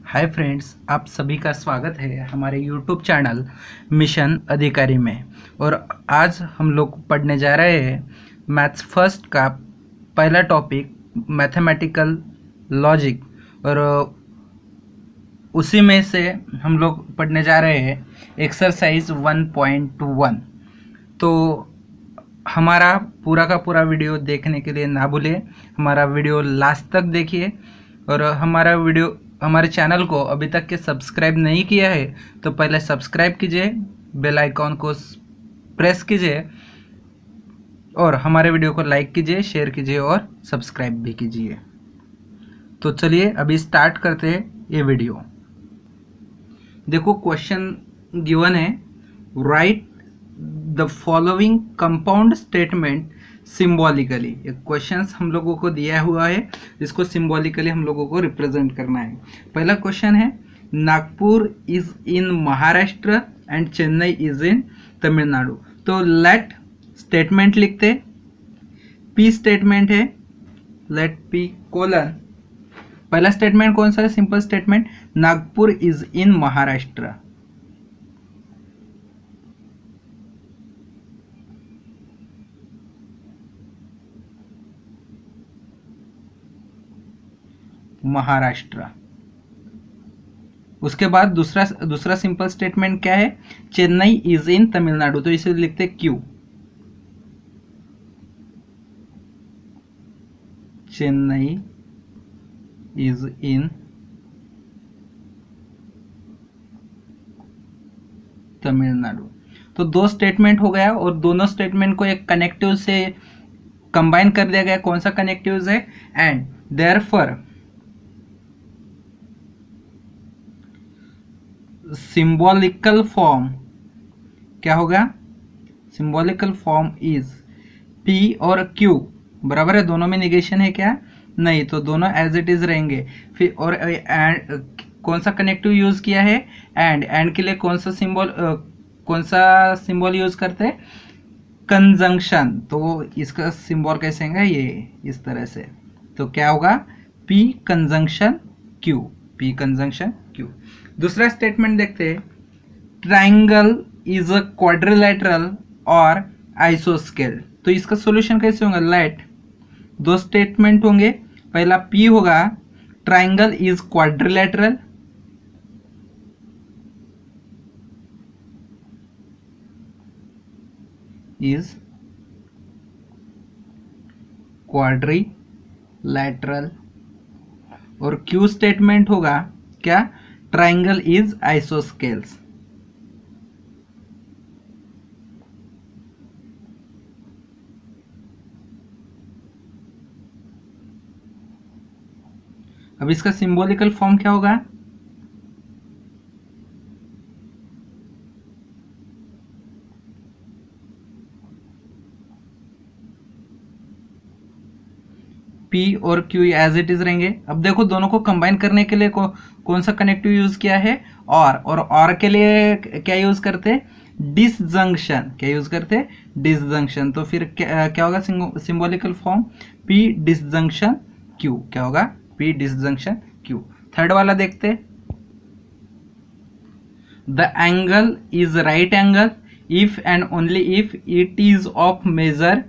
Hi friends, आप सभी का स्वागत है हमारे यूट्यूब चैनल मिशन अधिकारी में। और आज हम लोग पढ़ने जा रहे हैं मैथ्स फर्स्ट का पहला टॉपिक मैथमेटिकल लॉजिक। और उसी में से हम लोग पढ़ने जा रहे हैं एक्सरसाइज 1.1। तो हमारा पूरा का पूरा वीडियो देखने के लिए ना भूलें, हमारा वीडियो लास्ट तक देखिए। और हमारे चैनल को अभी तक के सब्सक्राइब नहीं किया है तो पहले सब्सक्राइब कीजिए, बेल आइकॉन को प्रेस कीजिए और हमारे वीडियो को लाइक कीजिए, शेयर कीजिए और सब्सक्राइब भी कीजिए। तो चलिए अभी स्टार्ट करते हैं ये वीडियो। देखो क्वेश्चन गिवन है, write the following compound statement symbolically. ये क्वेश्चंस हम लोगों को दिया हुआ है, इसको सिंबॉलिकली हम लोगों को रिप्रेजेंट करना है। पहला क्वेश्चन है, Nagpur is in Maharashtra and Chennai is in Tamil Nadu. तो लेट स्टेटमेंट लिखते, पी स्टेटमेंट है, लेट पी कोलन। पहला स्टेटमेंट कौन सा है? Simple statement, Nagpur is in Maharashtra. Maharashtra. उसके बाद दूसरा सिंपल स्टेटमेंट क्या है? Chennai is in Tamil Nadu. तो इसे लिखते Q, Chennai is in Tamil Nadu. तो दो स्टेटमेंट हो गया और दोनों स्टेटमेंट को एक कनेक्टिव से कंबाइन कर दिया गया। कौन सा कनेक्टिव है? एंड देयरफॉर सिंबॉलिकल फॉर्म क्या होगा? सिंबॉलिकल फॉर्म इज पी और क्यू बराबर है। दोनों में निगेशन है क्या? नहीं, तो दोनों एज इट इज रहेंगे। फिर और कौन सा कनेक्टिव यूज किया है? एंड के लिए कौन सा सिंबल यूज करते हैं? कंजंक्शन। तो इसका सिंबल कैसे होगा? ये इस तरह से। तो क्या होगा? P conjunction Q, P conjunction Q. दूसरा स्टेटमेंट देखते हैं, ट्राइंगल इज अ क्वाड्रिलेटरल और आइसोस्केल। तो इसका सॉल्यूशन कैसे होगा? लेट दो स्टेटमेंट होंगे, पहला पी होगा, triangle is quadrilateral, is quadrilateral. और क्यू स्टेटमेंट होगा क्या? Triangle is isosceles. अब इसका सिंबॉलिकल फॉर्म क्या होगा? P और Q एज इट इज रहेंगे। अब देखो दोनों को कंबाइन करने के लिए कौन सा कनेक्टिव यूज किया है? और के लिए क्या यूज करते हैं? डिसजंक्शन। क्या यूज करते हैं? डिसजंक्शन। तो फिर क्या होगा symbolical form? P disjunction Q। क्या होगा? P disjunction Q। थर्ड वाला देखते, the angle is right angle if and only if it is of measure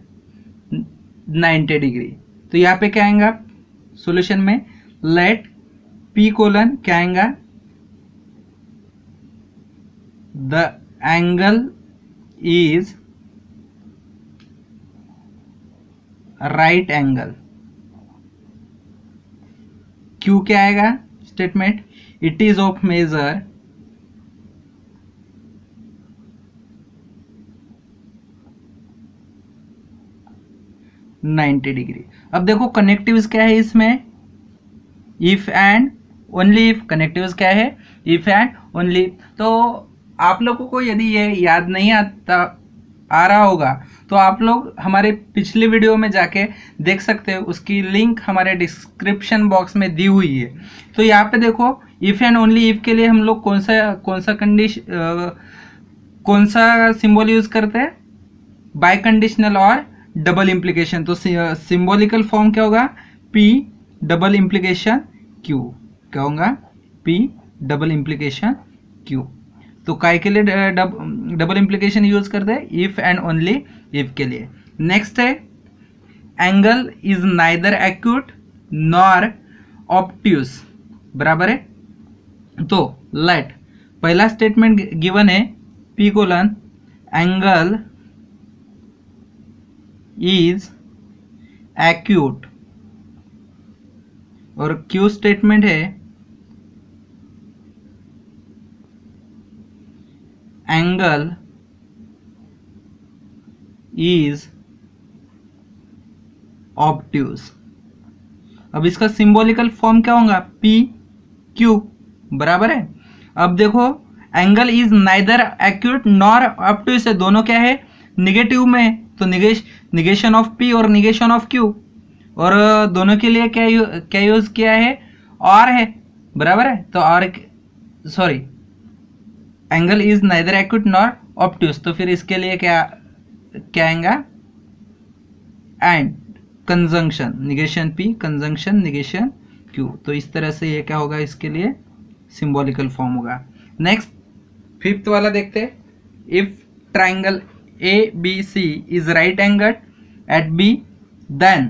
90 degree. तो यहाँ पे क्या आएगा सॉल्यूशन में? लेट पी कोलन क्या आएगा? The angle is right angle. Q क्या आएगा statement? It is of measure 90 degree. अब देखो कनेक्टिव्स क्या है इसमें? If and only if. Connectives क्या है? If and only. तो आप लोगों को यदि ये याद नहीं आ रहा होगा तो आप लोग हमारे पिछले वीडियो में जाके देख सकते हो, उसकी लिंक हमारे डिस्क्रिप्शन बॉक्स में दी हुई है। तो यहाँ पे देखो इफ एंड ओनली इफ के लिए हम लोग कौन सा सिंबल यूज करते हैं? बाय कंडीशनल और डबल इम्प्लीकेशन। तो सिंबॉलिकल फॉर्म क्या होगा? P double implication Q। क्या होगा? P double implication Q। तो काय के लिए डबल इम्प्लीकेशन यूज करते हैं? इफ एंड ओनली इफ के लिए। नेक्स्ट है angle is neither acute nor obtuse, बराबर है। तो लेट पहला स्टेटमेंट गिवन है P colon angle is acute, और Q स्टेटमेंट है एंगल इज ऑब्ट्यूस। अब इसका सिंबॉलिकल फॉर्म क्या होगा? P Q, बराबर है। अब देखो angle is neither acute nor obtuse है, दोनों क्या है? निगेटिव में है, तो निगेशन ऑफ P और निगेशन ऑफ Q, और दोनों के लिए क्या यूज किया है? और है, बराबर है। तो और sorry angle is neither acute nor obtuse, तो फिर इसके लिए क्या आएगा? And conjunction negation P conjunction negation Q। तो इस तरह से ये क्या होगा? इसके लिए सिंबॉलिकल फॉर्म होगा। नेक्स्ट फिफ्थ वाला देखते हैं। If triangle ABC is right angle at B then,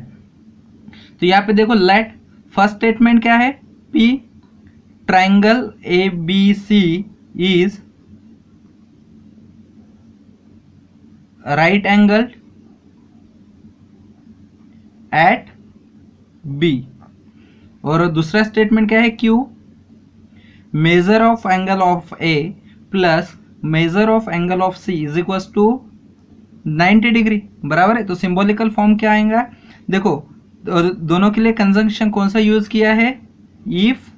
तो यहाँ पे देखो लेट फर्स्ट स्टेटमेंट क्या है? P triangle ABC is right angle at B, और दूसरा स्टेटमेंट क्या है? Q measure of angle of A plus measure of angle of C is equal to 90 degree, बराबर है। तो सिंबॉलिकल फॉर्म क्या आएगा? देखो दोनों के लिए कंजंक्शन कौन सा यूज किया है? इफ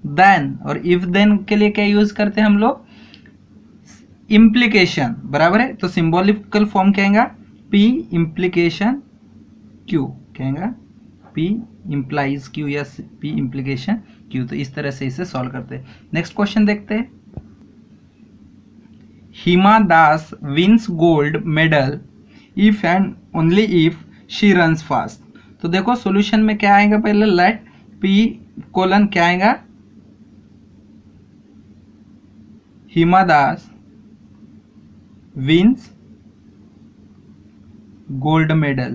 देन, और इफ देन के लिए क्या यूज करते हैं हम लोग? इम्प्लीकेशन, बराबर है। तो सिंबॉलिकल फॉर्म क्या आएगा? P इम्प्लीकेशन Q, क्या आएगा? P इम्प्लाइज Q या P इम्प्लीकेशन Q। तो इस तरह से इसे सॉल्व करते हैं। नेक्स्ट क्वेश्चन देखते हैं। Hima Das wins gold medal if and only if she runs fast. तो देखो सॉल्यूशन में क्या आएगा? पहले लेट P कोलन क्या आएगा? हिमा दास विन्स गोल्ड मेडल,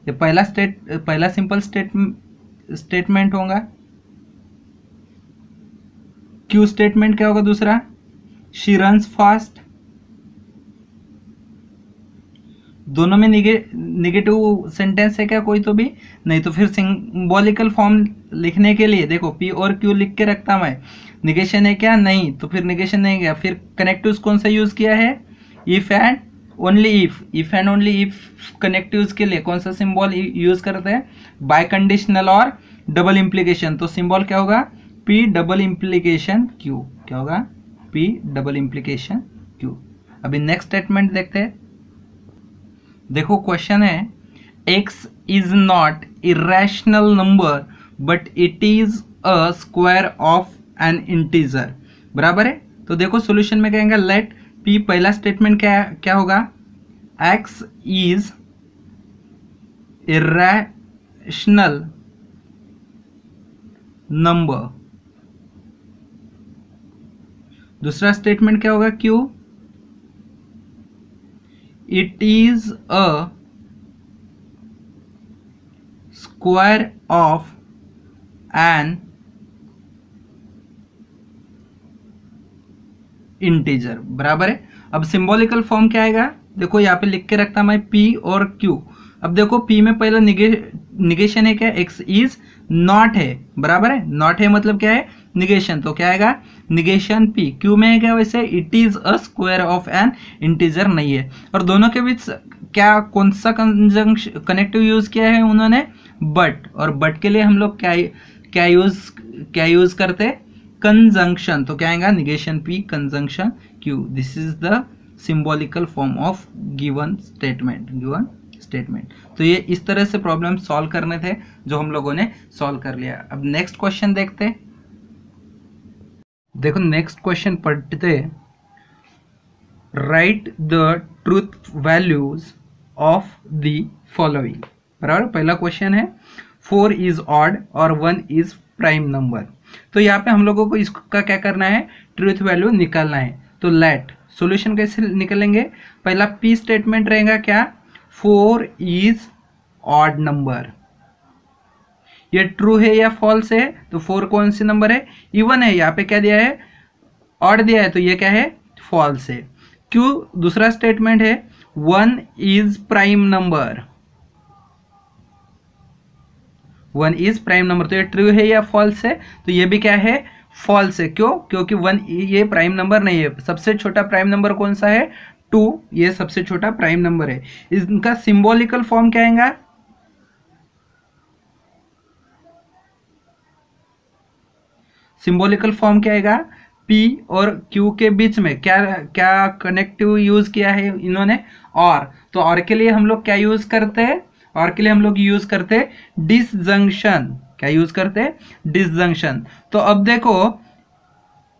ये पहला सिंपल स्टेटमेंट होगा। Q स्टेटमेंट क्या होगा? दूसरा शी रन्स फास्ट। दोनों में निगेटिव सेंटेंस है क्या? कोई तो भी नहीं। तो फिर सिंबॉलिकल फॉर्म लिखने के लिए देखो P और Q लिख के रखता मैं। निगेशन है क्या? नहीं, तो फिर निगेशन नहीं गया। फिर कनेक्टिव्स कौन सा यूज किया है? If and only if. If and only if connectives के लिए कौन सा सिंबल यूज करते हैं? बाय कंडीशनल और डबल इम्प्लीकेशन। तो सिंबल क्या होगा? P डबल इम्प्लीकेशन Q, क्या होगा? P double implication Q। अभी नेक्स्ट स्टेटमेंट देखते हैं। देखो क्वेश्चन है x is not irrational number but it is a square of N integer, बराबर है। तो देखो सॉल्यूशन में कहेंगे लेट P पहला स्टेटमेंट क्या होगा? x is irrational number. दूसरा स्टेटमेंट क्या होगा? Q it is a square of N integer, बराबर है। अब सिंबॉलिकल फॉर्म क्या आएगा? देखो यहाँ पे लिख के रखता मैं P और Q। अब देखो P में पहला निगेशन है क्या? x इज नॉट है, बराबर है। नॉट है मतलब क्या है? निगेशन। तो क्या आएगा? Negation P। Q में है क्या? वैसे it is a square of N integer नहीं है। और दोनों के बीच क्या कौन सा कनेक्टिव यूज किया है उन्होंने? बट। और बट के लिए हम लोग क्या यूज करते हैं? कंजंक्शन। तो क्या आएगा? Negation P conjunction Q। This is the symbolical form of given statement. तो ये इस तरह से प्रॉब्लम सॉल्व करने थे जो हम लोगों ने सॉल्व कर लिया। अब नेक्स्ट क्वेश्चन देखते हैं। देखो नेक्स्ट क्वेश्चन पढ़ते, right the truth values of the following, बराबर। पहला क्वेश्चन है 4 इज ऑड और 1 इज प्राइम नंबर। तो यहाँ पे हम लोगों को इसका क्या करना है, ट्रूथ वैल्यू निकालना है। तो लेट सॉल्यूशन कैसे निकलेंगे, पहला पी स्टेटमेंट रहेगा क्या, 4 इज ऑड नंबर, ये ट्रू है या फॉल्स है, तो 4 कौन सी नंबर है, इवन है, यहाँ पे क्या दिया है, ऑड दिया है, तो ये क्या है, फॉल्स है। क्यों, दूसरा स्टेटमेंट है 1 is prime number, 1 is prime number, तो ये ट्रू है या फॉल्स है, तो ये भी क्या है, फॉल्स है। क्यों, क्योंकि 1 ये प्राइम नंबर नहीं है, सबसे छोटा प्राइम नंबर कौन सा है, 2, ये सबसे छोटा प्राइम नंबर है। इनका सिंबॉलिकल फॉर्म क्या आएगा, सिंबॉलिकल फॉर्म क्या आएगा, P और Q के बीच में क्या क्या कनेक्टिव यूज किया है इन्होंने, और, तो और के लिए हम लोग क्या यूज करते हैं, और के लिए हम लोग यूज करते हैं डिसजंक्शन, क्या यूज करते हैं, डिसजंक्शन। तो अब देखो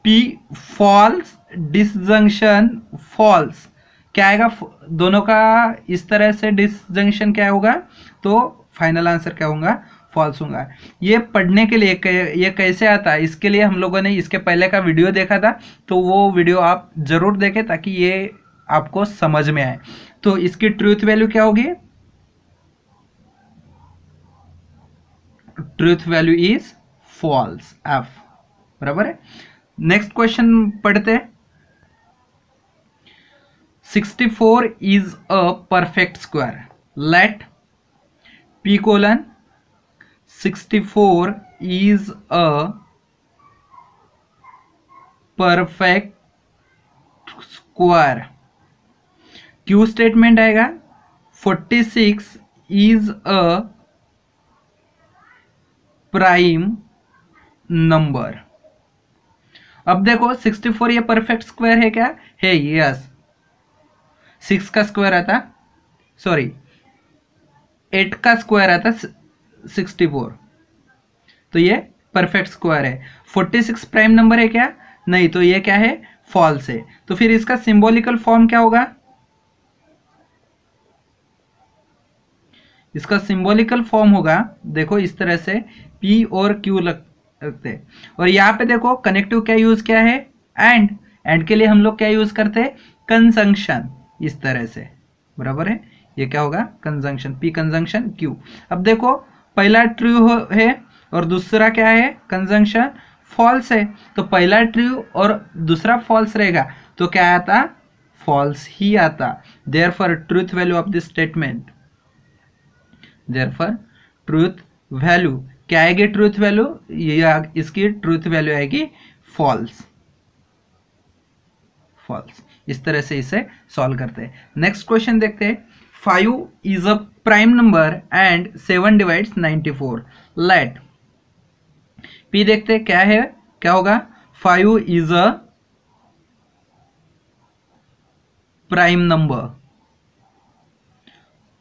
P फॉल्स, डिसजंक्शन फॉल्स, क्या आएगा, दोनों का इस तरह से डिसजंक्शन क्या होगा, तो फाइनल आंसर क्या होगा, फॉल्स होगा। ये पढ़ने के लिए ये कैसे आता है, इसके लिए हम लोगों ने इसके पहले का वीडियो देखा था, तो वो वीडियो आप जरूर देखें ताकि ये आपको समझ में आए। तो इसकी ट्रूथ वैल्यू क्या होगी, truth value is false, F, बराबर है। नेक्स्ट क्वेश्चन पढ़ते हैं। 64 is a perfect square, let P colon 64 is a perfect square, Q statement आएगा 46 is a प्राइम नंबर। अब देखो 64 ये परफेक्ट स्क्वायर है क्या, है, यस, 6 का स्क्वायर आता, सॉरी 8 का स्क्वायर आता 64, तो ये परफेक्ट स्क्वायर है। 46 प्राइम नंबर है क्या, नहीं, तो ये क्या है, फॉल्स है। तो फिर इसका सिंबॉलिकल फॉर्म क्या होगा, इसका सिंबॉलिकल फॉर्म होगा, देखो इस तरह से P और Q लगते, और यहाँ पे देखो कनेक्टिव क्या यूज किया है, एंड के लिए हम लोग क्या यूज करते हैं, कंजंक्शन, इस तरह से, बराबर है, ये क्या होगा, कंजंक्शन, P कंजंक्शन Q। अब देखो पहला ट्रू है और दूसरा क्या है, कंजंक्शन फॉल्स है, तो पहला ट्रू और दूसरा फॉल्स रहेगा, तो क्या आता, फॉल्स ही आता। Therefore truth value of this statement, therefore truth value क्या आएगी, ट्रूथ वैल्यू, ये इसकी ट्रूथ वैल्यू आएगी फॉल्स, फॉल्स। इस तरह से इसे सॉल्व करते हैं। नेक्स्ट क्वेश्चन देखते हैं। 5 is a prime number and 7 divides 94, let P देखते हैं क्या है, क्या होगा, 5 is a प्राइम नंबर,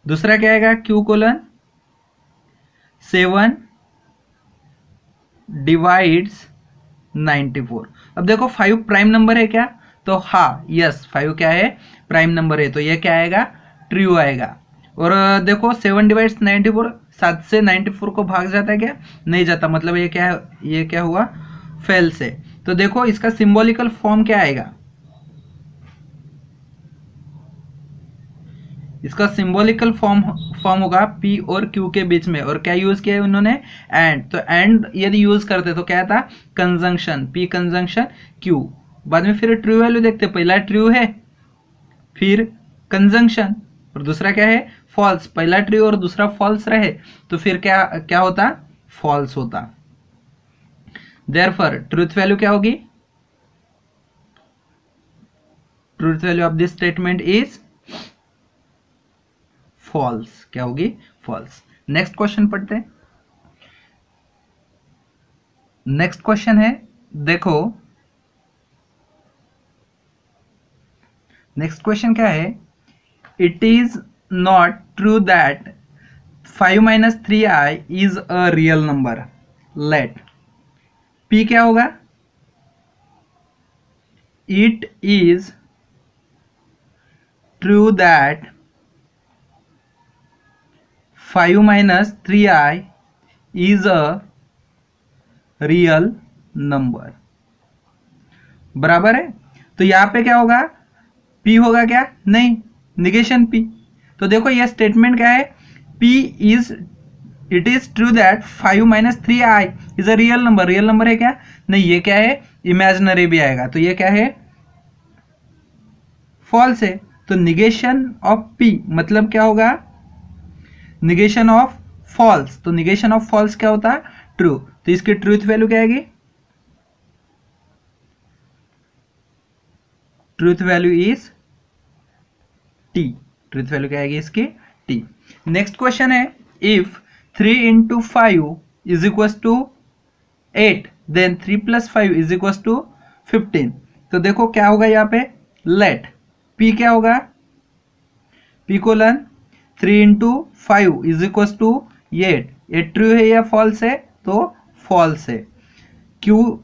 दूसरा क्या आएगा, Q कोलन 7 डिवाइड्स 94। अब देखो 5 प्राइम नंबर है क्या, तो हाँ, यस, 5 क्या है, प्राइम नंबर है, तो ये क्या आएगा, ट्रू आएगा। और देखो 7 डिवाइड्स 94, 7 से 94 को भाग जाता है क्या, नहीं जाता, मतलब ये क्या हुआ, फेल से। तो देखो इसका सिंबॉलिकल फॉर्म क्या आएगा, इसका सिंबॉलिकल फॉर्म होगा P और Q के बीच में, और क्या यूज किया है उन्होंने, एंड, तो एंड यदि यूज करते तो क्या था, कंजंक्शन, P कंजंक्शन Q। बाद में फिर ट्रू वैल्यू देखते, पहला ट्रू है, फिर कंजंक्शन, और दूसरा क्या है, फॉल्स, पहला ट्रू और दूसरा फॉल्स रहे, तो फिर क्या क्या होता, फॉल्स होता। देयरफॉर ट्रूथ वैल्यू क्या होगी, truth value of this statement is false, क्या होगी, फॉल्स। नेक्स्ट क्वेश्चन पढ़ते हैं। नेक्स्ट क्वेश्चन है, देखो नेक्स्ट क्वेश्चन क्या है, it is not true that 5 minus 3i is a real number, let P क्या होगा, it is true that 5 minus 3i is a real number, बराबर है। तो यहाँ पे क्या होगा, P होगा क्या, नहीं, निगेशन P। तो देखो यह स्टेटमेंट क्या है, P is, it is true that 5 - 3i is a real number. Real number है क्या, नहीं, ये क्या है, इमेजिनरी भी आएगा, तो ये क्या है, फॉल्स है। तो निगेशन ऑफ P मतलब क्या होगा, निगेशन ऑफ फॉल्स। तो निगेशन ऑफ फॉल्स क्या होता है, ट्रू। तो इसकी ट्रूथ वैल्यू क्या आएगी, truth value is T। Truth value क्या आएगी इसकी, T। नेक्स्ट क्वेश्चन है, if 3 × 5 is equal to 8 then 3 + 5 is equal to 15। तो देखो क्या होगा यहाँ पे, लेट P क्या होगा, P colon 3 × 5 is equal to 8, ये ट्रू है या फॉल्स है, तो फॉल्स है। Q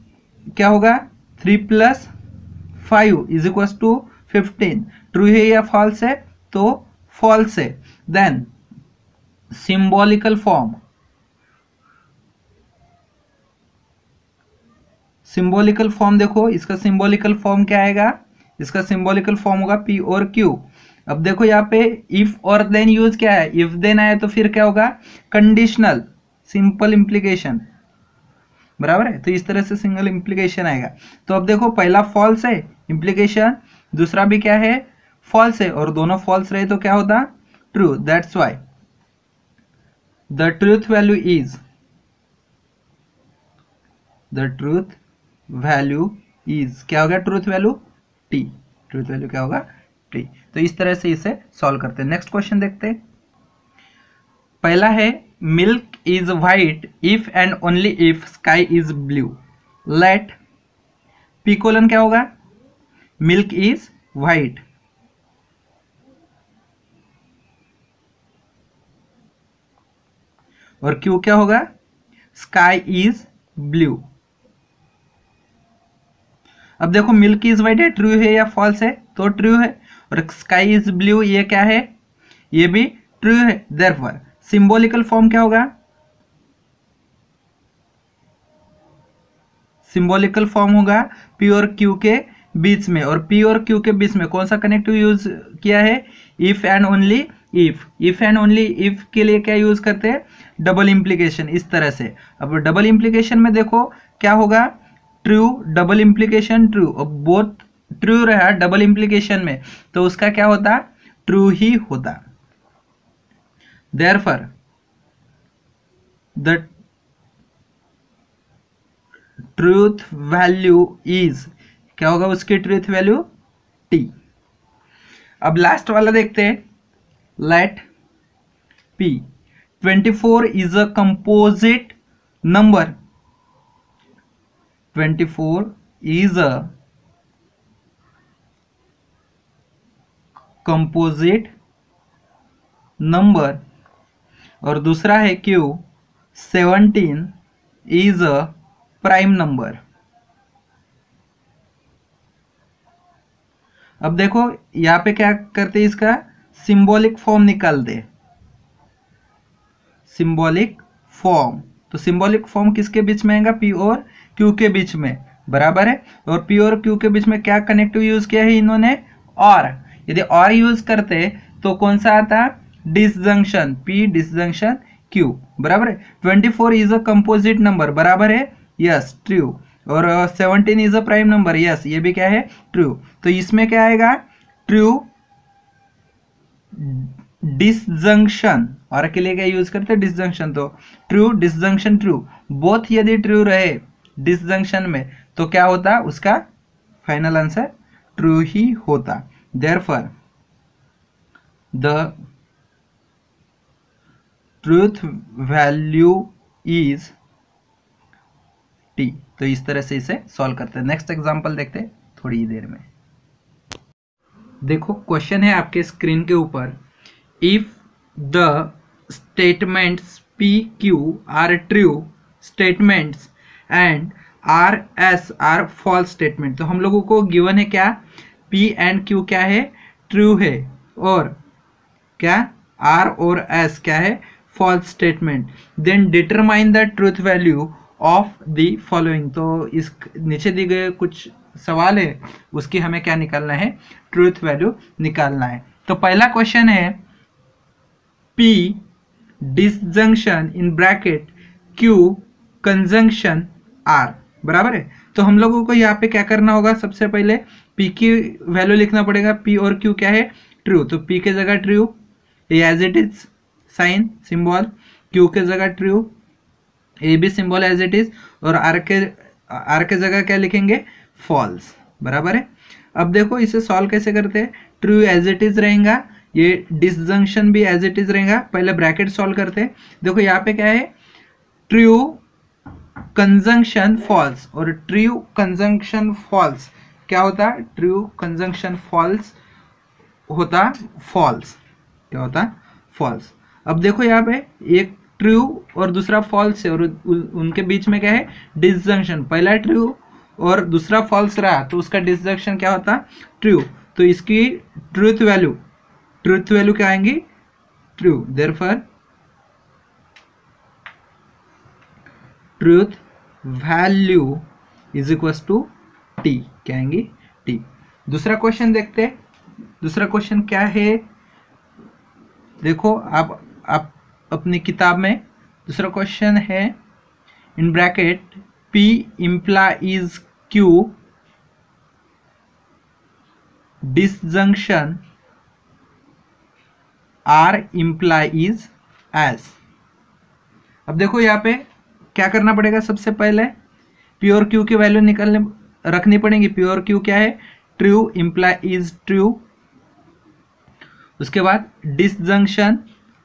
क्या होगा, 3 + 5 इज इक्वल टू 15, ट्रू है या फॉल्स है, तो फॉल्स है। Then symbolical form, symbolical form देखो, इसका सिंबॉलिकल फॉर्म क्या आएगा, इसका सिंबॉलिकल फॉर्म होगा P और Q। अब देखो यहाँ पे इफ और देन यूज क्या है, इफ देन आया तो फिर क्या होगा, कंडीशनल सिंपल इंप्लीकेशन, बराबर है। तो इस तरह से सिंगल इंप्लीकेशन आएगा। तो अब देखो पहला फॉल्स है इंप्लीकेशन, दूसरा भी क्या है, फॉल्स है, और दोनों फॉल्स रहे तो क्या होता, true. That's why the truth value is, the truth value is क्या होगा, truth value T। Truth value क्या होगा, T। तो इस तरह से इसे सॉल्व करते हैं। नेक्स्ट क्वेश्चन देखते हैं। पहला है, milk is white if and only if sky is blue. Let P colon क्या होगा, मिल्क इज व्हाइट, और Q क्या होगा, स्काई इज ब्लू। अब देखो मिल्क इज व्हाइट है, ट्रू है या फॉल्स है, तो ट्रू है, और स्काई इज ब्लू ये क्या है, ये भी ट्रू है। देयरफॉर सिंबॉलिकल फॉर्म क्या होगा, सिंबॉलिकल फॉर्म होगा P और Q के बीच में, और P और Q के बीच में कौन सा कनेक्टिव यूज किया है, if and only if. If and only if के लिए क्या यूज करते हैं, डबल इंप्लीकेशन, इस तरह से। अब डबल इंप्लीकेशन में देखो क्या होगा, ट्रू, डबल इंप्लीकेशन ट्रू, और बोथ ट्रू रहा डबल इंप्लीकेशन में, तो उसका क्या होता, ट्रू ही होता। Therefore the truth value is क्या होगा, उसकी ट्रूथ वैल्यू T। अब लास्ट वाला देखते हैं, let P 24 is a composite number, 24 is a composite number, और दूसरा है Q 17 is a prime number. अब देखो यहां पे क्या करते हैं, इसका सिंबॉलिक फॉर्म निकाल दे, सिंबॉलिक फॉर्म। तो सिंबॉलिक फॉर्म किसके बीच में आएगा, P और Q के बीच में, बराबर है। और P और Q के बीच में क्या कनेक्टिव यूज किया है इन्होंने, और। यदि और यूज करते तो कौन सा आता, डिसजंक्शन, P डिसजंक्शन Q, बराबर है। 24 इज अ कंपोजिट नंबर, बराबर है, यस ट्रू। और 17 is a prime number, yes ये भी क्या है, ट्रू। तो इसमें क्या आएगा, ट्रू डिसजंक्शन, और के लिए क्या यूज करते हैं, डिसजंक्शन। तो ट्रू डिसजंक्शन ट्रू, बोथ यदि ट्रू रहे डिसजंक्शन में तो क्या होता, उसका फाइनल आंसर ट्रू ही होता। Therefore the truth value is T। तो इस तरह से इसे सॉल्व करते हैं। नेक्स्ट एग्जांपल देखते हैं थोड़ी ही देर में। देखो क्वेश्चन है आपके स्क्रीन के ऊपर, if the statements P Q are true statements and R S are false statement. तो हम लोगों को गिवन है क्या, P एंड Q क्या है, ट्रू है, और क्या R और S क्या है, false statement. Then determine the truth value of the following. तो इस नीचे दिए गए कुछ सवाल है, उसकी हमें क्या निकालना है, ट्रूथ वैल्यू निकालना है। तो पहला क्वेश्चन है P disjunction in bracket Q conjunction R बराबर है। तो हम लोगों को यहाँ पे क्या करना होगा, सबसे पहले P की वैल्यू लिखना पड़ेगा। P और Q क्या है, ट्रू, तो P के जगह true, as it is sign symbol, Q के जगह true, A B symbol as it is, और R के जगह क्या लिखेंगे, फॉल्स बराबर है। अब देखो इसे सॉल्व कैसे करते हैं, ट्रू एज इट इज रहेगा, ये डिसजंक्शन भी एज इट इज रहेगा। पहले ब्रैकेट सॉल्व करते हैं। देखो यहाँ पे क्या है, ट्रू कंजंक्शन फॉल्स, और ट्रू कंजंक्शन फॉल्स क्या होता है, ट्रू कंजंक्शन फॉल्स होता फॉल्स, क्या होता फॉल्स। अब देखो यहाँ पे एक ट्रू और दूसरा फॉल्स है, और उनके बीच में क्या है, डिसजंक्शन, पहला ट्रू और दूसरा फॉल्स रहा तो उसका डिसजंक्शन क्या होता, ट्रू। तो इसकी ट्रूथ वैल्यू क्या आएंगी, true, therefore truth value is equals to T, क्या आएंगी, टी। दूसरा क्वेश्चन देखते हैं। दूसरा क्वेश्चन क्या है, देखो आप अपनी किताब में दूसरा क्वेश्चन है, in bracket P implies Q disjunction R implies S। अब देखो यहाँ पे क्या करना पड़ेगा, सबसे पहले P और Q की वैल्यू रखनी पड़ेगी। P और Q क्या है, ट्रू implies ट्रू, उसके बाद डिसजंक्शन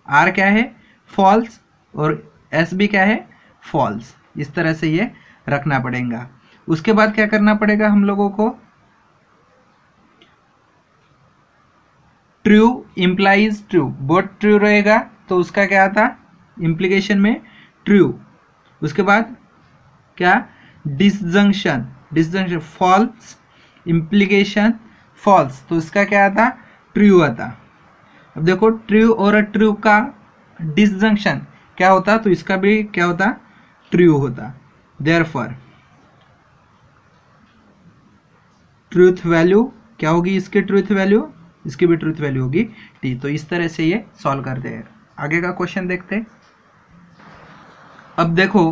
R क्या है, फॉल्स, और S भी क्या है, फॉल्स। इस तरह से ये रखना पड़ेगा। उसके बाद क्या करना पड़ेगा हम लोगों को, true implies true, both true रहेगा तो उसका क्या आता, इम्प्लीकेशन में ट्रू। उसके बाद क्या, डिसजंक्शन फॉल्स, इम्प्लीकेशन फॉल्स, तो इसका क्या आता, ट्रू आता। अब देखो ट्रू और ट्रू का डिसजंक्शन क्या होता, तो इसका भी क्या होता, ट्रू होता। देयरफॉर ट्रूथ वैल्यू क्या होगी, इसकी ट्रूथ वैल्यू, इसकी भी ट्रूथ वैल्यू होगी टी। तो इस तरह से ये सॉल्व करते हैं। आगे का क्वेश्चन देखते हैं। अब देखो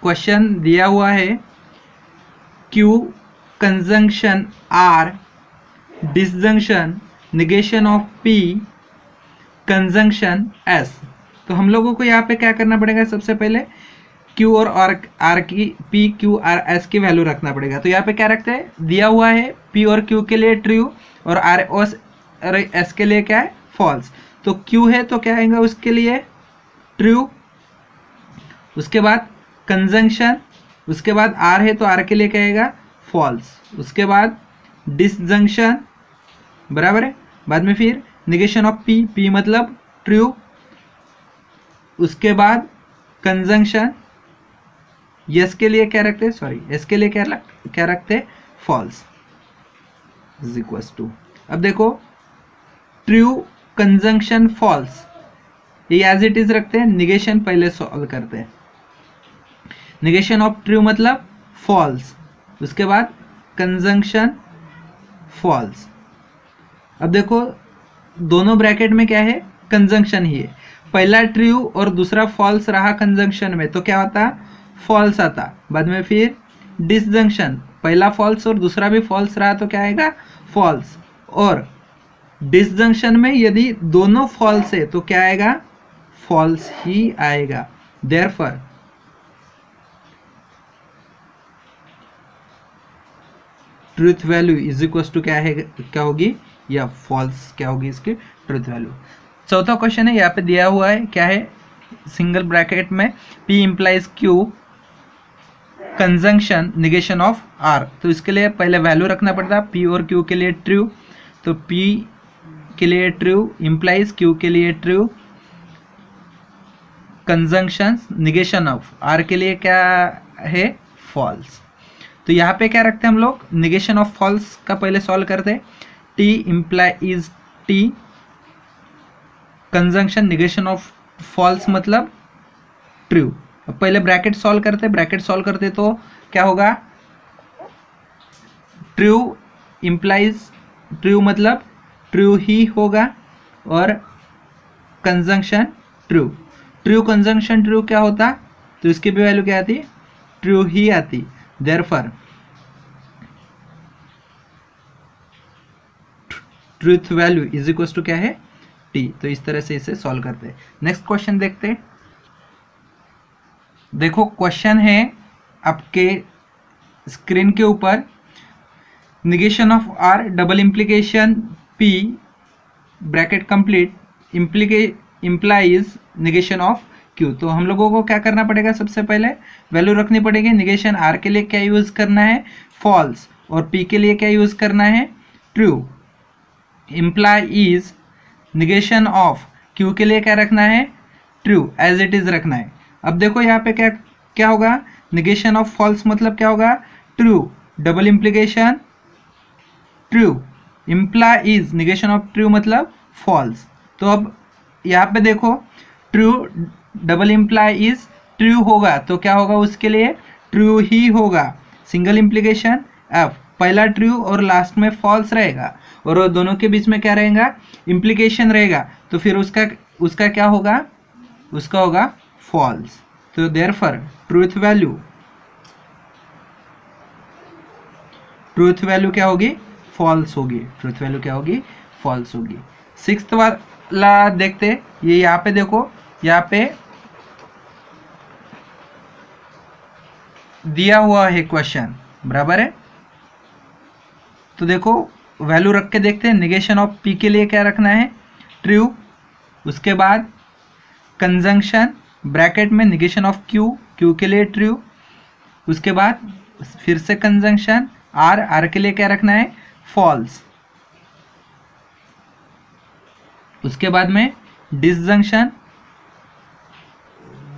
क्वेश्चन दिया हुआ है, Q conjunction R disjunction negation of P conjunction S। तो हम लोगों को यहाँ पे क्या करना पड़ेगा, सबसे पहले Q और R की, P Q R S की वैल्यू रखना पड़ेगा। तो यहाँ पे क्या रखते हैं, दिया हुआ है P और Q के लिए ट्रू और R और S के लिए क्या है, फॉल्स। तो Q है तो क्या आएगा उसके लिए, ट्रू, उसके बाद कंजंक्शन, उसके बाद R है तो R के लिए क्या आएगा, फॉल्स, उसके बाद डिसजंक्शन बराबर है, बाद में फिर नेगेशन ऑफ P मतलब ट्रू, उसके बाद कंजंक्शन, यस के लिए क्या रखते हैं, सॉरी एस के लिए क्या रखते हैं, फॉल्स इज इक्वल्स टू। अब देखो ट्रू कंजंक्शन फॉल्स, ये एज इट इज रखते हैं, निगेशन पहले सॉल्व करते हैं। निगेशन ऑफ ट्रू मतलब फॉल्स, उसके बाद कंजंक्शन फॉल्स। अब देखो दोनों ब्रैकेट में क्या है, कंजंक्शन ही है, पहला ट्रू और दूसरा फॉल्स रहा कंजंक्शन में तो क्या होता, फॉल्स आता। बाद में फिर डिसजंक्शन, पहला फॉल्स और दूसरा भी फॉल्स रहा तो क्या आएगा, फॉल्स, और डिसजंक्शन में यदि दोनों फॉल्स है तो क्या आएगा, फॉल्स ही आएगा। Therefore truth value is equal to क्या है, क्या होगी, या फॉल्स क्या होगी इसकी ट्रूथ वैल्यू। चौथा क्वेश्चन है, यहाँ पे दिया हुआ है क्या है, सिंगल ब्रैकेट में P implies Q conjunction negation of R। तो इसके लिए पहले वैल्यू रखना पड़ता है, P और Q के लिए ट्रू, तो P के लिए ट्रू इंप्लाइज Q के लिए true, conjunction negation of R के लिए क्या है, फॉल्स। तो यहाँ पे क्या रखते हैं हम लोग, निगेशन ऑफ फॉल्स का पहले सॉल्व करते हैं, T implies T conjunction negation of false मतलब ट्रू, अब पहले ब्रैकेट सॉल्व करते तो क्या होगा, ट्रू इम्प्लाइज, ट्रू मतलब ट्रू ही होगा, और conjunction true, true conjunction true क्या होता, तो इसकी भी वैल्यू क्या आती, ट्रू ही आती। Therefore truth value is equal to क्या है, टी। तो इस तरह से इसे सॉल्व करते हैं। नेक्स्ट क्वेश्चन देखते हैं। देखो क्वेश्चन है आपके स्क्रीन के ऊपर, negation of R double implication P bracket complete implies negation of Q. तो हम लोगों को क्या करना पड़ेगा, सबसे पहले वैल्यू रखनी पड़ेगी। निगेशन आर के लिए क्या यूज करना है, फॉल्स, और पी के लिए क्या यूज करना है, true. Implies negation of Q के लिए क्या रखना है, ट्रू एज इट इज रखना है। अब देखो यहाँ पे क्या क्या होगा, निगेशन ऑफ फॉल्स मतलब क्या होगा, true, double implication true, implies negation of true मतलब फॉल्स। तो अब यहाँ पे देखो ट्रू डबल इम्प्लाइज ट्रू होगा तो क्या होगा, उसके लिए ट्रू ही होगा। सिंगल इम्प्लीकेशन एफ, पहला ट्रू और लास्ट में फॉल्स रहेगा, और दोनों के बीच में क्या रहेगा, इम्प्लीकेशन रहेगा, तो फिर उसका क्या होगा, उसका होगा फॉल्स। तो देयरफॉर ट्रूथ वैल्यू क्या होगी, फॉल्स होगी। ट्रूथ वैल्यू क्या होगी, फॉल्स होगी। सिक्स्थ वाला देखते, ये यहाँ पे देखो, यहाँ पे दिया हुआ है क्वेश्चन, बराबर है। तो देखो वैल्यू रख के देखते हैं। निगेशन ऑफ पी के लिए क्या रखना है, ट्रू, उसके बाद कंजंक्शन ब्रैकेट में निगेशन ऑफ क्यू, क्यू के लिए ट्रू, उसके बाद फिर से कंजंक्शन आर, आर के लिए क्या रखना है, फॉल्स, उसके बाद में डिसजंक्शन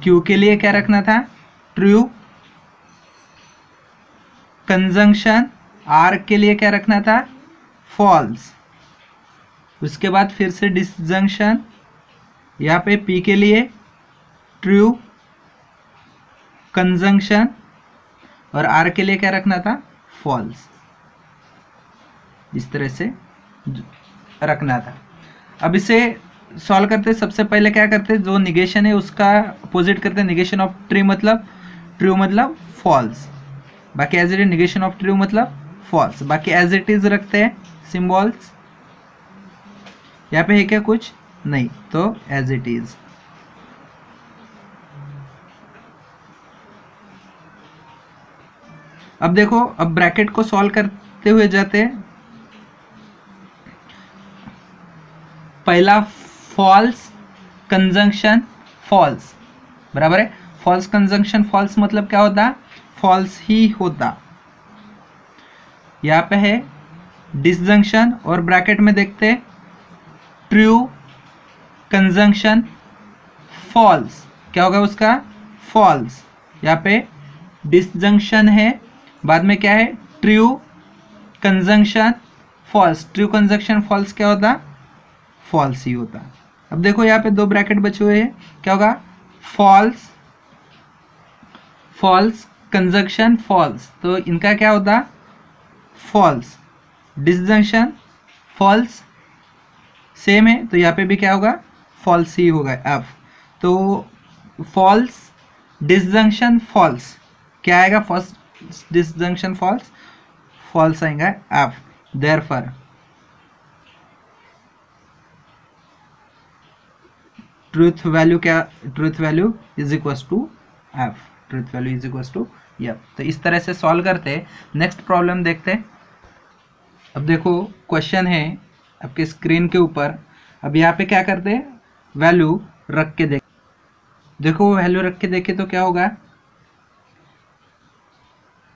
क्यू के लिए क्या रखना था, ट्रू, कंजंक्शन आर के लिए क्या रखना था, फॉल्स, उसके बाद फिर से डिसजंक्शन यहाँ पे पी के लिए ट्रू, कंजंक्शन, और आर के लिए क्या रखना था, फॉल्स। इस तरह से रखना था। अब इसे सॉल्व करते, सबसे पहले क्या करते, जो निगेशन है उसका अपोजिट करते, निगेशन ऑफ ट्रू मतलब फॉल्स, बाकी as it is negation of true मतलब फॉल्स, बाकी एज इट इज रखते हैं सिंबल्स। यहाँ पे है क्या कुछ नहीं, तो एज इट इज। अब देखो, अब ब्रैकेट को सॉल्व करते हुए जाते हैं। पहला फॉल्स कंजंक्शन फॉल्स, बराबर है। फॉल्स कंजंक्शन फॉल्स मतलब क्या होता, फॉल्स ही होता। यहाँ पे है डिसजंक्शन, और ब्रैकेट में देखते हैं ट्रू कंजंक्शन फॉल्स, क्या होगा उसका, फॉल्स। यहाँ पे डिसजंक्शन है, बाद में क्या है, true conjunction false, true conjunction false क्या होता, फॉल्स ही होता। अब देखो यहाँ पे दो ब्रैकेट बचे हुए हैं, क्या होगा, फॉल्स कंजंक्शन फॉल्स, तो इनका क्या होता, फॉल्स। डिसजंक्शन फॉल्स सेम है, तो यहाँ पे भी क्या होगा, फॉल्स ही होगा, एफ। तो फॉल्स डिसजंक्शन फॉल्स क्या आएगा, फर्स्ट डिसजंक्शन फॉल्स आएगा, F. Therefore truth value is equal to F, truth value is equal to F. तो इस तरह से सॉल्व करते हैं। नेक्स्ट प्रॉब्लम देखते हैं। अब देखो क्वेश्चन है आपके स्क्रीन के ऊपर। अब यहाँ पे क्या करते हैं, वैल्यू रख के देखो वैल्यू रख के देखे तो क्या होगा,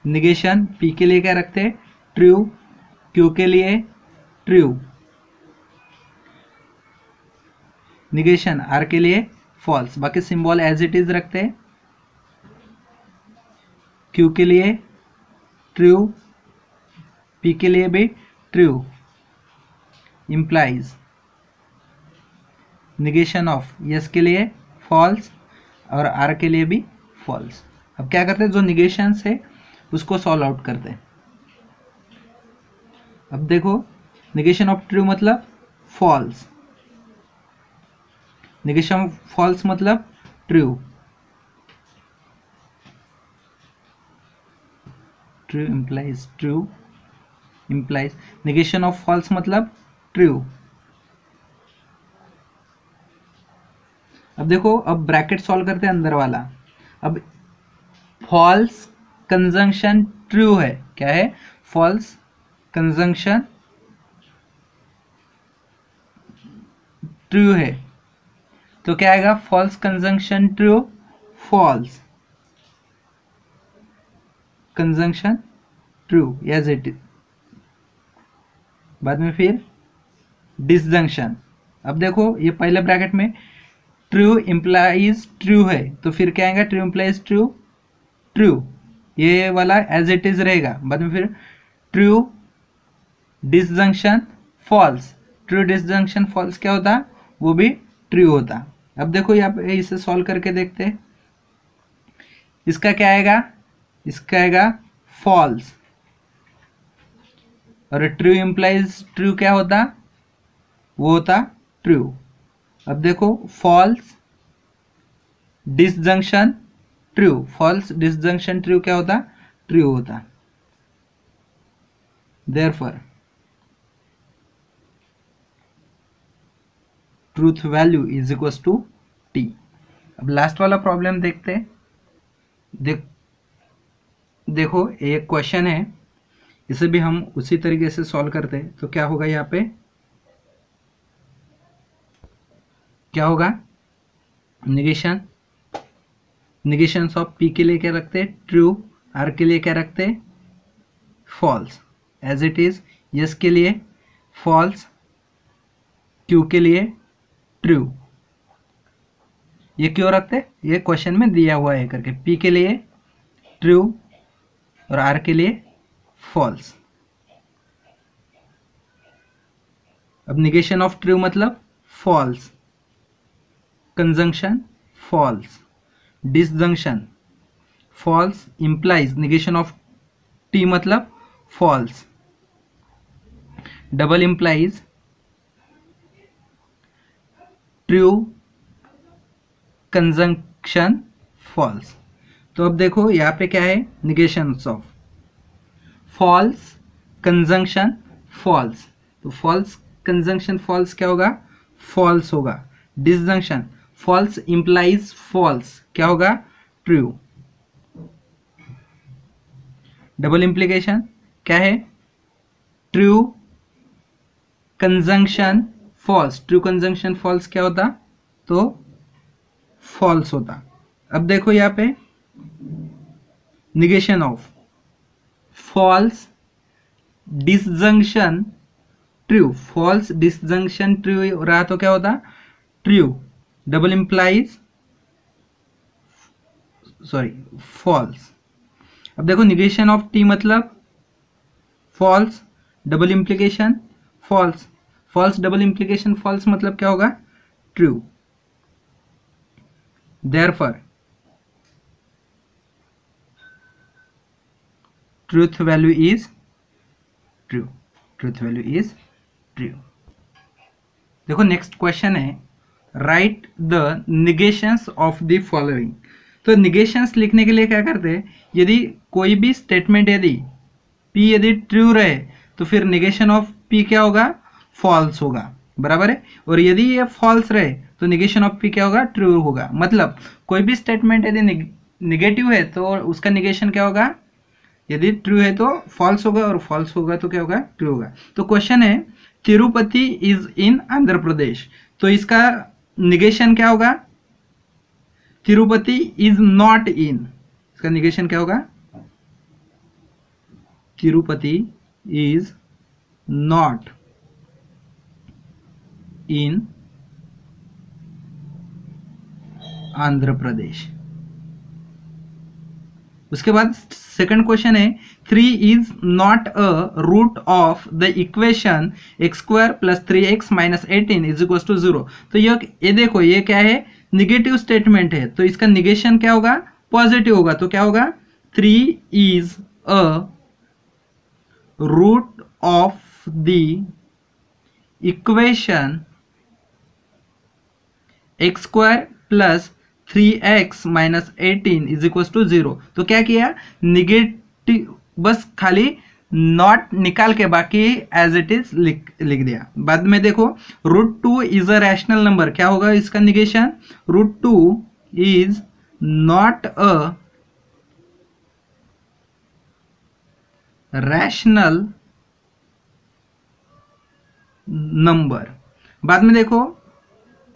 निगेशन पी के लिए क्या रखते हैं, ट्रू, क्यू के लिए ट्रू, निगेशन आर के लिए फॉल्स, बाकी सिंबल एज इट इज रखते हैं। क्यू के लिए ट्रू, पी के लिए भी true, implies negation of yes के लिए फॉल्स, और आर के लिए भी फॉल्स। अब क्या करते हैं, जो निगेशंस है उसको सॉल्व आउट करते हैं। अब देखो, निगेशन ऑफ ट्रू मतलब फॉल्स, निगेशन ऑफ फॉल्स मतलब true, true implies true implies, negation of false मतलब ट्रू। अब देखो, अब ब्रैकेट सॉल्व करते हैं अंदर वाला। अब फॉल्स कंजंक्शन ट्रू है, क्या है, फॉल्स कंजंक्शन ट्रू है, तो क्या आएगा, false conjunction true, false conjunction true as it is. बाद में फिर डिसजंक्शन। अब देखो, ये पहले ब्रैकेट में ट्रू इंप्लाइज ट्रू है, तो फिर क्या आएगा, ट्रू इंप्लाइज ट्रू, ट्रू, ये वाला एज इट इज रहेगा। बाद में फिर true disjunction false, true disjunction false क्या होता, वो भी ट्रू होता। अब देखो यहाँ पे इसे सॉल्व करके देखते हैं। इसका क्या आएगा, इसका आएगा फॉल्स, और ट्रू इंप्लाइज ट्रू क्या होता, वो होता ट्रू। अब देखो, false disjunction true, false disjunction true क्या होता, ट्रू होता। Therefore truth value is equal to T. अब लास्ट वाला प्रॉब्लम देखते हैं। देखो, एक क्वेश्चन है, इसे भी हम उसी तरीके से सॉल्व करते हैं। तो क्या होगा, यहाँ पे क्या होगा, निगेशंस ऑफ पी के लिए क्या रखते हैं, ट्रू, आर के लिए क्या रखते हैं, false as it is, S के लिए फॉल्स, क्यू के लिए ट्रू। ये क्यों रखते, ये क्वेश्चन में दिया हुआ है करके, पी के लिए ट्रू और आर के लिए फॉल्स। अब निगेशन ऑफ ट्रू मतलब false, conjunction false, disjunction false implies negation of T मतलब false, double implies true conjunction false. तो अब देखो यहाँ पे क्या है, negations of false conjunction false, तो फॉल्स कंजंक्शन फॉल्स क्या होगा, फॉल्स होगा। डिसजंक्शन फॉल्स इंप्लाइज फॉल्स क्या होगा, ट्रू। डबल इंप्लीकेशन क्या है, true conjunction false, true conjunction false क्या होता, तो फॉल्स होता। अब देखो यहाँ पे negation of false disjunction true, false disjunction true रहा तो क्या होता, ट्रू। Double implies false. अब देखो, निगेशन ऑफ टी मतलब false, double implication false, false double implication false मतलब क्या होगा, true. Therefore, truth value is true. Truth value is true. देखो, नेक्स्ट क्वेश्चन है, write the negations of the following. तो negations लिखने के लिए क्या करते हैं, यदि कोई भी स्टेटमेंट यदि P यदि ट्रू रहे तो फिर निगेशन ऑफ P क्या होगा, फॉल्स होगा, बराबर है। और यदि ये फॉल्स रहे तो निगेशन ऑफ P क्या होगा, ट्रू होगा। मतलब कोई भी स्टेटमेंट यदि निगेटिव है तो उसका निगेशन क्या होगा, यदि ट्रू है तो फॉल्स होगा और फॉल्स होगा तो क्या होगा, ट्रू होगा। तो क्वेश्चन है, तिरुपति इज इन आंध्र प्रदेश, तो इसका निगेशन क्या होगा, तिरुपति इज नॉट इन, इसका निगेशन क्या होगा, Tirupati is not in Andhra Pradesh. उसके बाद सेकंड क्वेश्चन है, 3 is not a root of the equation x square plus 3x minus 18 is equal to 0। तो ये देखो, ये क्या है, निगेटिव स्टेटमेंट है, तो इसका निगेशन क्या होगा, पॉजिटिव होगा तो क्या होगा, 3 is a root of the equation x square plus 3x minus 18 is equal to 0। तो क्या किया, निगेटिव बस खाली नॉट निकाल के बाकी एज इट इज लिख दिया। बाद में देखो √2 इज अ रैशनल नंबर, क्या होगा इसका negation, √2 is not a rational number. बाद में देखो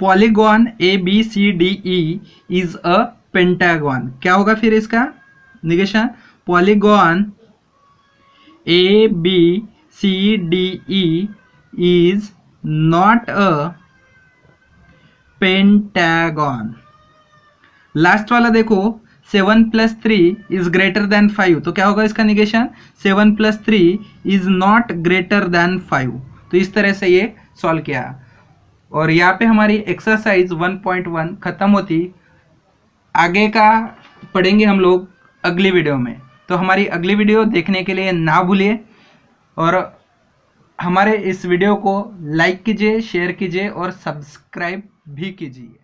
polygon ABCDE is a pentagon, क्या होगा फिर इसका negation, polygon ABCDE is not a pentagon. Last वाला देखो 7 + 3 इज ग्रेटर देन 5, तो क्या होगा इसका negation, 7 + 3 is not greater than 5। तो इस तरह से ये सॉल्व किया और यहाँ पे हमारी एक्सरसाइज 1.1 खत्म होती। आगे का पढ़ेंगे हम लोग अगली वीडियो में, तो हमारी अगली वीडियो देखने के लिए ना भूलिए और हमारे इस वीडियो को लाइक कीजिए, शेयर कीजिए और सब्सक्राइब भी कीजिए।